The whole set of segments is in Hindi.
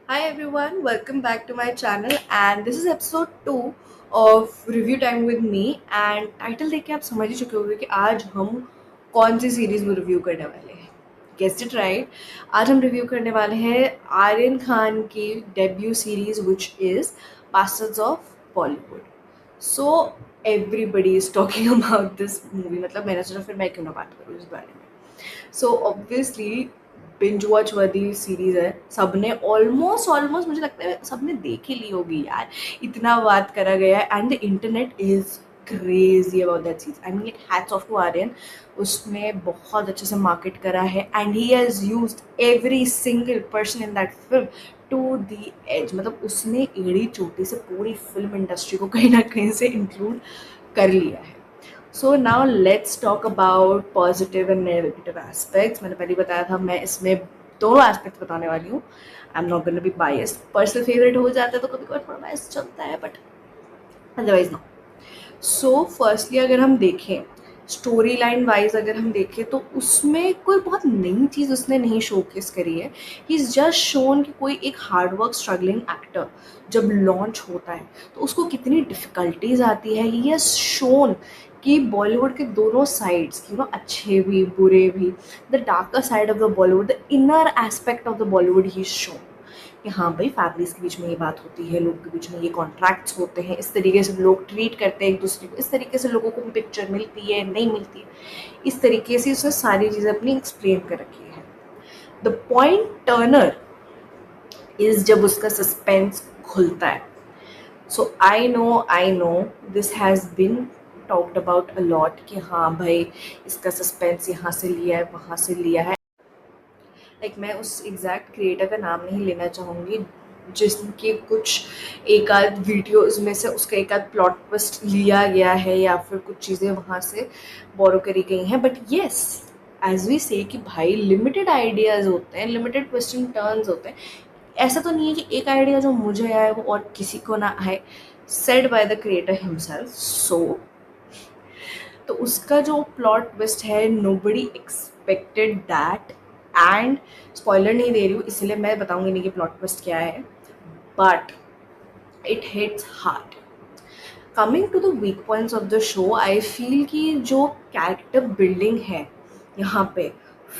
Hi everyone, welcome back to my channel and this is episode 2 of Review Time with me and title देख के आप समझ ही चुके होंगे कि आज हम कौन सी सीरीज में रिव्यू करने वाले हैं। Guessed it right. आज हम रिव्यू करने वाले हैं आर्यन खान की debut series which is masters of Bollywood. So everybody is talking about this movie, मतलब मैंने सोचा फिर मैं क्यों ना बात करूँ इस बारे में। सो ऑब्वियसली बिंज वॉच वर्दी सीरीज है, सबने ऑलमोस्ट ऑलमोस्ट मुझे लगता है सबने देख ही ली होगी यार, इतना बात करा गया है and the internet is crazy about that series. I mean like hats off to Aryan, उसने बहुत अच्छे से मार्केट करा है and he has used every single person in that film to the edge. मतलब उसने एड़ी चोटी से पूरी फिल्म इंडस्ट्री को कहीं ना कहीं से इंक्लूड कर लिया है। So now let's talk about positive and negative aspects. मैंने पहले बताया था मैं इसमें दोनों एस्पेक्ट्स बताने वाली हूँ। I am not gonna be biased, personal favourite हो जाता है तो कभी कभी थोड़ा बायस चलता है but otherwise no. So firstly अगर हम देखें स्टोरी लाइन वाइज, अगर हम देखें तो उसमें कोई बहुत नई चीज़ उसने नहीं शोकेस करी है। ही इज़ जस्ट शोन कि कोई एक हार्डवर्क स्ट्रगलिंग एक्टर जब लॉन्च होता है तो उसको कितनी डिफ़िकल्टीज आती है। ही हैज़ शोन कि बॉलीवुड के दोनों साइड्स, अच्छे भी बुरे भी, the darker side of the Bollywood, the inner aspect of the Bollywood he is shown कि हाँ भाई फैमिलीज के बीच में ये बात होती है, लोग के बीच में ये कॉन्ट्रैक्ट्स होते हैं, इस तरीके से लोग ट्रीट करते हैं एक दूसरे को, इस तरीके से लोगों को पिक्चर मिलती है नहीं मिलती है। इस तरीके से उसने सारी चीज़ें अपनी एक्सप्लेन कर रखी है। द पॉइंट टर्नर इज जब उसका सस्पेंस खुलता है। So I know this has been talked about a lot कि हाँ भाई इसका सस्पेंस यहाँ से लिया है वहाँ से लिया है। मैं उस एग्जैक्ट क्रिएटर का नाम नहीं लेना चाहूँगी जिसके कुछ एक आध वीडियोज़ में से उसका एक आध प्लॉट ट्विस्ट लिया गया है या फिर कुछ चीज़ें वहाँ से बोरो करी गई हैं, बट येस एज वी से कि भाई लिमिटेड आइडियाज़ होते हैं, लिमिटेड ट्विस्टिंग टर्न्स होते हैं। ऐसा तो नहीं है कि एक आइडिया जो मुझे आए वो और किसी को ना आए, said by the creator himself. So तो उसका जो प्लॉट ट्विस्ट है nobody expected that. And spoiler नहीं दे रही हूँ इसलिए मैं बताऊंगी नहीं कि प्लॉट ट्विस्ट क्या है, but it hits hard. Coming to the weak points of the show, I feel कि जो कैरेक्टर बिल्डिंग है यहाँ पे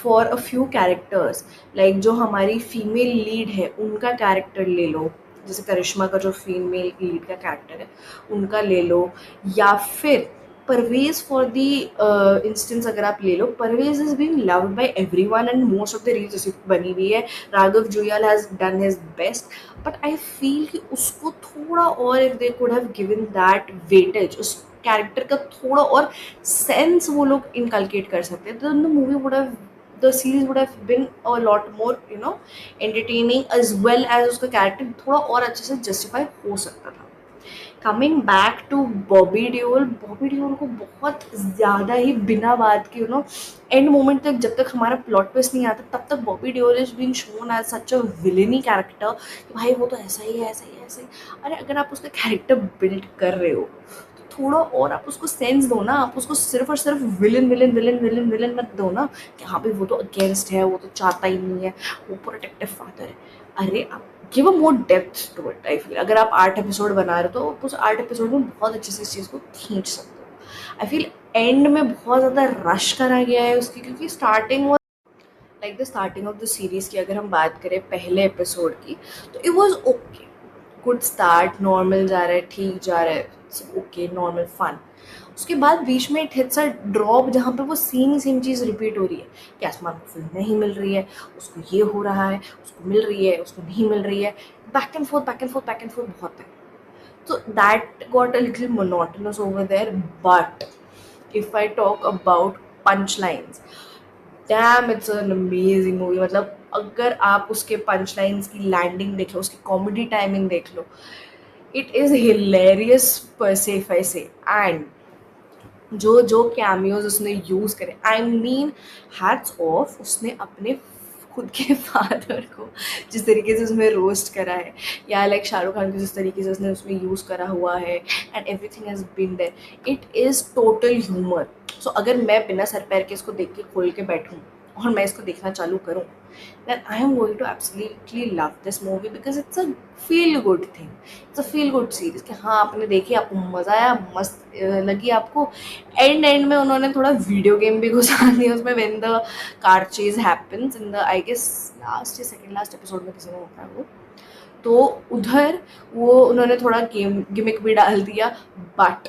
for a few characters, like जो हमारी फीमेल लीड है उनका कैरेक्टर ले लो, जैसे करिश्मा का जो फीमेल लीड का कैरेक्टर है उनका ले लो, या फिर परवेज फॉर दी इंस्टेंस अगर आप ले लो, Parvez is being loved by everyone and most of the reels उसी पे बनी हुई है। Raghav Juyal has done his best, but I feel कि उसको थोड़ा और, if they could have given that weightage, उस कैरेक्टर का थोड़ा और सेंस वो लोग इनकलकेट कर सकते हैं, तो the movie would have, the series would have been a lot more entertaining as well as उसका कैरेक्टर थोड़ा और अच्छे से जस्टिफाई हो सकता था। Coming back to Bobby Deol को बहुत ज़्यादा ही बिना बात के एंड मोमेंट तक, जब तक हमारा प्लॉट ट्विस्ट नहीं आता तब तक Bobby Deol is being shown as such a villainy character कि भाई वो तो ऐसा ही है ऐसा ही है ऐसा ही। अरे अगर आप उसका कैरेक्टर बिल्ड कर रहे हो तो थोड़ा और आप उसको सेंस दो ना, आप उसको सिर्फ और सिर्फ villain villain villain villain villain मत दो ना कि हाँ भाई वो तो अगेंस्ट है, वो तो चाहता ही नहीं है, वो प्रोटेक्टिव फादर है। अरे आप give a more depth to it. I feel अगर आप 8 एपिसोड बना रहे हो तो उस 8 एपिसोड में बहुत अच्छे से इस चीज़ को खींच सकते हो। आई फील एंड में बहुत ज़्यादा रश करा गया है उसकी, क्योंकि starting, like the starting of the series की अगर हम बात करें पहले एपिसोड की, तो it was okay, good start, normal जा रहा है, ठीक जा रहा है, ओके नॉर्मल फन। उसके बाद बीच में इट हिट्स अ ड्रॉप जहाँ पे वो सेम चीज़ रिपीट हो रही है कि आसमान को फिल्म नहीं मिल रही है, उसको ये हो रहा है, उसको मिल रही है, उसको नहीं मिल रही है, back and fourth back and fourth back and fourth बहुत है। So that got a little monotonous over there. But if I talk about punchlines, damn, it's an amazing movie. मतलब अगर आप उसके punchlines की landing देख लो, उसकी comedy timing देख लो, it is hilarious per se if I say. And जो जो कैमियोज उसने यूज करे, आई मीन हैट्स ऑफ, उसने अपने खुद के फादर को जिस तरीके से उसमें रोस्ट करा है, या लाइक शाहरुख खान को जिस तरीके से उसने उसमें यूज करा हुआ है, and everything has been there, it is total humour. So अगर मैं बिना सर पैर के इसको देख के खोल के बैठूँ और मैं इसको देखना चालू करूँ, then I am going to absolutely love this movie because it's a feel good thing. It's a feel good series कि हाँ आपने देखी, आपको मज़ा आया, मस्त लगी आपको. एंड में उन्होंने थोड़ा वीडियो गेम भी घुसा दिया उसमें, when the car chase happens in the I guess last या सेकेंड लास्ट एपिसोड में किसी ने बताया वो, तो उधर वो उन्होंने थोड़ा गेम गिमिक भी डाल दिया. बट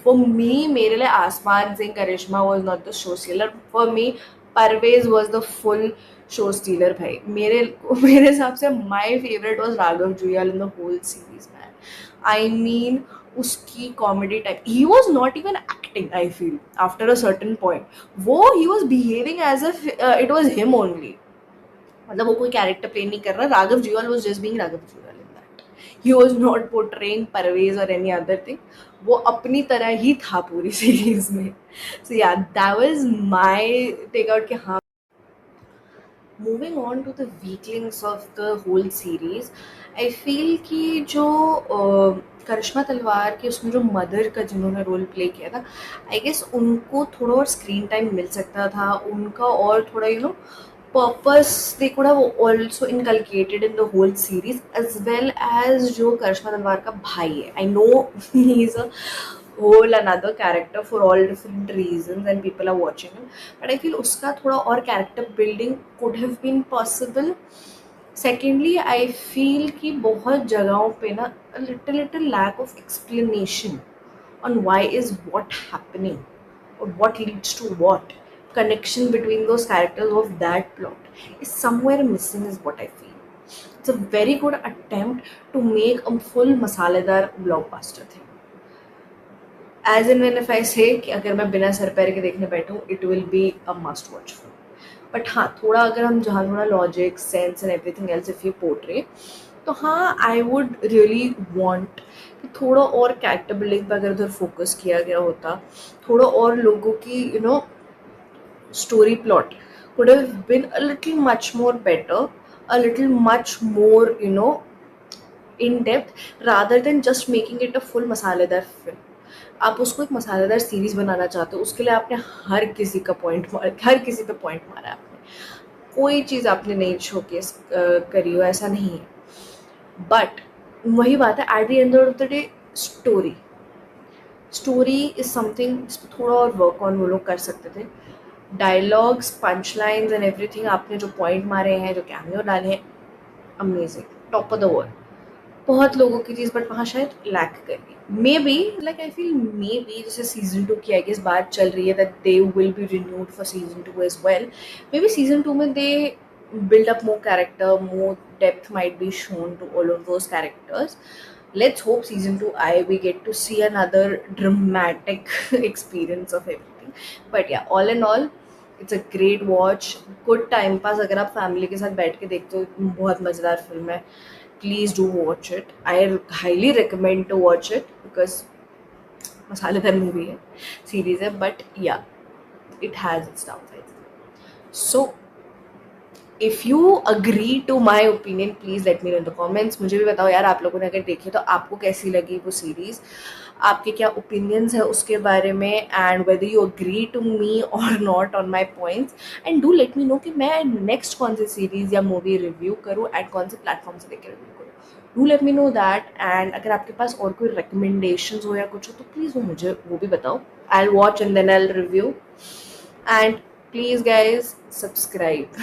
फॉर मी, मेरे लिए Aasmaan Singh Karishma was not the show stealer. For me Parvez was the full show stealer. भाई मेरे हिसाब से my favourite was Raghav Juyal in the whole series man. I mean उसकी comedy type, he was not even acting. I feel after a certain point वो he was behaving as if it was him only. मतलब वो कोई कैरेक्टर प्ले नहीं कर रहा. Raghav Juyal was just being Raghav Juyal in that. He was not portraying Parvez और एनी अदर थिंग. वो अपनी तरह ही था पूरी सीरीज में. So yeah that was my take out कि हाँ. Moving on to the weaklings of the whole series, I feel कि जो करिश्मा तलवार की उसमें जो मदर का जिन्होंने रोल प्ले किया था, आई गेस उनको थोड़ा और स्क्रीन टाइम मिल सकता था. उनका और थोड़ा purpose they could have also inculcated in the whole series, as well as जो करिश्मा तलवार का भाई है. I know he is a whole another character for all different reasons and people are watching him, but I feel उसका थोड़ा और character building could have been possible. Secondly, I feel कि बहुत जगहों पे ना a little lack of explanation on why is what happening or what leads to what. Connection between those characters of that plot is somewhere missing is what I feel. It's a very good attempt to make a full masaledar blockbuster thing. As in when if I say कि अगर मैं बिना सर पैर के देखने बैठूँ, it will be a must watch film. But हाँ थोड़ा अगर हम जहाँ थोड़ा logic sense and everything else if you portray, तो हाँ आई वुड रियली वॉन्ट कि थोड़ा और कैरेक्टर बिल्डिंग पर अगर उधर फोकस किया गया होता, थोड़ा और लोगों की story plot could have been a little much more better, a little much more, in depth, rather than just making it a full मसालेदार film. आप उसको एक मसालेदार सीरीज बनाना चाहते हो, उसके लिए आपने हर किसी पे पॉइंट मारा है आपने. कोई चीज़ आपने नहीं शोकेस करी हो, ऐसा नहीं है. बट वही बात है, at the end of the day story is something जिस पर थोड़ा और वर्क ऑन वो लोग कर सकते थे. Dialogues, punch lines and everything, आपने जो पॉइंट मारे हैं, जो कैमियो डाले हैं, amazing, top of the world. बहुत लोगों की चीज़ बट वहाँ शायद लैक कर गई. Maybe like I feel maybe जैसे सीजन 2 की आई गेस बात चल रही है that they will be renewed for season 2 as well. Maybe season 2 में दे build up more character, more depth might be shown to all of those characters. Let's hope season 2 we get to see another dramatic experience of everything. But yeah, all in all, it's a great watch, good time pass. अगर आप फैमिली के साथ बैठ के देखते हो, बहुत मज़ेदार फिल्म है. Please do watch it. I highly recommend to watch it because मसालेदार मूवी है, सीरीज है, but yeah it has its downsides. So if you agree to my opinion please let me know in the comments. मुझे भी बताओ यार, आप लोगों ने अगर देखी तो आपको कैसी लगी वो सीरीज़, आपके क्या ओपिनियंस है उसके बारे में, and whether you agree to me और not on my points. And do let me know कि मैं नेक्स्ट कौन सी सीरीज़ या मूवी रिव्यू करूँ एंड कौन से प्लेटफॉर्म से देकर रिव्यू करूँ. Do let me know that. And अगर आपके पास और कोई रिकमेंडेशन हो या कुछ हो तो प्लीज़ मुझे वो भी बताओ. I will watch and then I will review. And please guys subscribe.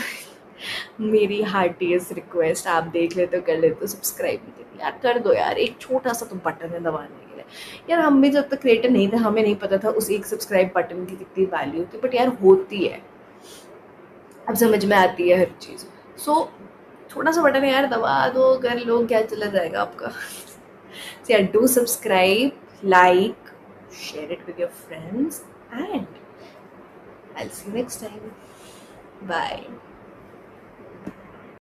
मेरी हार्टीएस्ट रिक्वेस्ट, आप देख लेते हो कर लेते हो, सब्सक्राइब नहीं करते यार, कर दो यार. एक छोटा सा तो बटन है दबाने के लिए यार. हम भी जब तक क्रिएटर नहीं थे हमें नहीं पता था उस एक सब्सक्राइब बटन की कितनी वैल्यू होती, बट यार होती है, अब समझ में आती है हर चीज़. सो छोटा सा बटन है यार, दबा दो, कर लो, क्या चला जाएगा आपका. सो यार do subscribe, like, share it with your friends, and I'll see you next time. Bye.